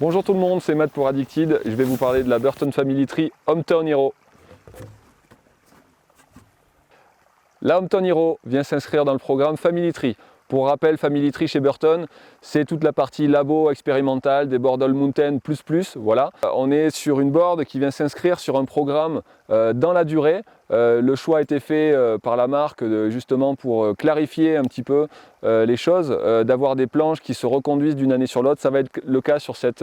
Bonjour tout le monde, c'est Matt pour Addicted. Je vais vous parler de la Burton Family Tree Hometown Hero. La Hometown Hero vient s'inscrire dans le programme Family Tree. Pour rappel, Family Tree chez Burton, c'est toute la partie labo expérimentale des Board All Mountain++. Voilà. On est sur une board qui vient s'inscrire sur un programme dans la durée. Le choix a été fait par la marque justement pour clarifier un petit peu les choses, d'avoir des planches qui se reconduisent d'une année sur l'autre. Ça va être le cas sur cette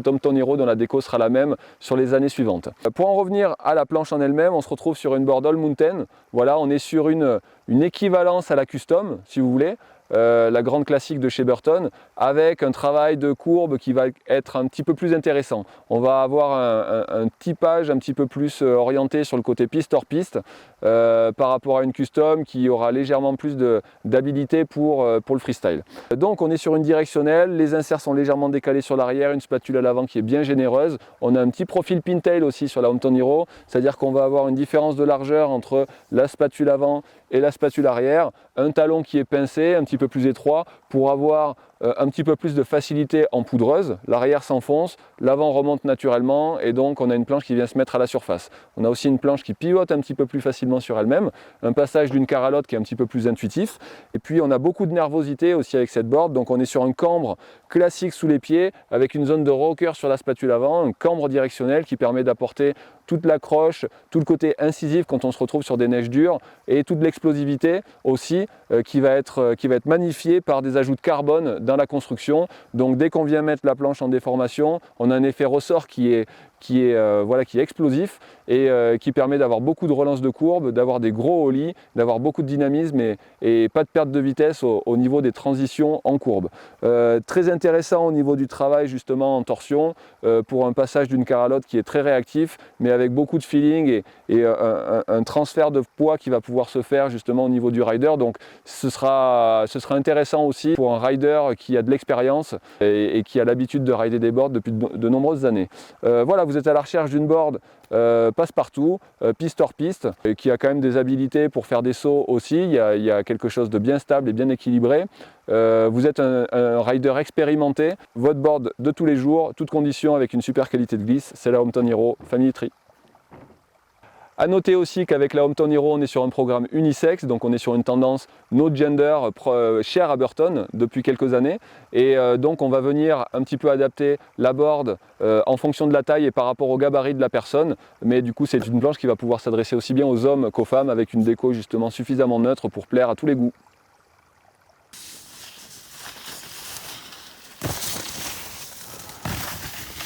Hometown Hero dont la déco sera la même sur les années suivantes. Pour en revenir à la planche en elle-même, on se retrouve sur une Board All Mountain. Voilà, on est sur une équivalence à la custom, si vous voulez. La grande classique de chez Burton, avec un travail de courbe qui va être un petit peu plus intéressant. On va avoir un typage un petit peu plus orienté sur le côté piste hors piste par rapport à une custom qui aura légèrement plus d'habilité pour le freestyle. Donc on est sur une directionnelle, les inserts sont légèrement décalés sur l'arrière, une spatule à l'avant qui est bien généreuse. On a un petit profil pintail aussi sur la Hometown Hero, c'est-à-dire qu'on va avoir une différence de largeur entre la spatule avant et la spatule arrière, un talon qui est pincé, un petit peu plus étroit pour avoir un petit peu plus de facilité en poudreuse. L'arrière s'enfonce, l'avant remonte naturellement et donc on a une planche qui vient se mettre à la surface. On a aussi une planche qui pivote un petit peu plus facilement sur elle-même, un passage d'une carre à l'autre qui est un petit peu plus intuitif. Et puis on a beaucoup de nervosité aussi avec cette board, donc on est sur un cambre classique sous les pieds avec une zone de rocker sur la spatule avant, un cambre directionnel qui permet d'apporter toute l'accroche, tout le côté incisif quand on se retrouve sur des neiges dures et toute l'explosivité aussi qui va être magnifiée par des ajouts de carbone dans la construction. Donc dès qu'on vient mettre la planche en déformation, on a un effet ressort qui est explosif et qui permet d'avoir beaucoup de relance de courbe, d'avoir des gros ollies, d'avoir beaucoup de dynamisme et pas de perte de vitesse au niveau des transitions en courbe. Très intéressant au niveau du travail justement en torsion pour un passage d'une carre à l'autre qui est très réactif mais avec beaucoup de feeling et un transfert de poids qui va pouvoir se faire justement au niveau du rider. Donc ce sera intéressant aussi pour un rider qui a de l'expérience et qui a l'habitude de rider des boards depuis de nombreuses années. Voilà, vous êtes à la recherche d'une board passe-partout, piste hors piste, qui a quand même des habilités pour faire des sauts aussi. Il y a quelque chose de bien stable et bien équilibré. Vous êtes un rider expérimenté. Votre board de tous les jours, toutes conditions avec une super qualité de glisse, c'est la Hometown Hero Family Tree. A noter aussi qu'avec la Hometown Hero, on est sur un programme unisexe, donc on est sur une tendance no gender chère à Burton depuis quelques années. Et donc on va venir un petit peu adapter la board en fonction de la taille et par rapport au gabarit de la personne. Mais du coup, c'est une planche qui va pouvoir s'adresser aussi bien aux hommes qu'aux femmes avec une déco justement suffisamment neutre pour plaire à tous les goûts.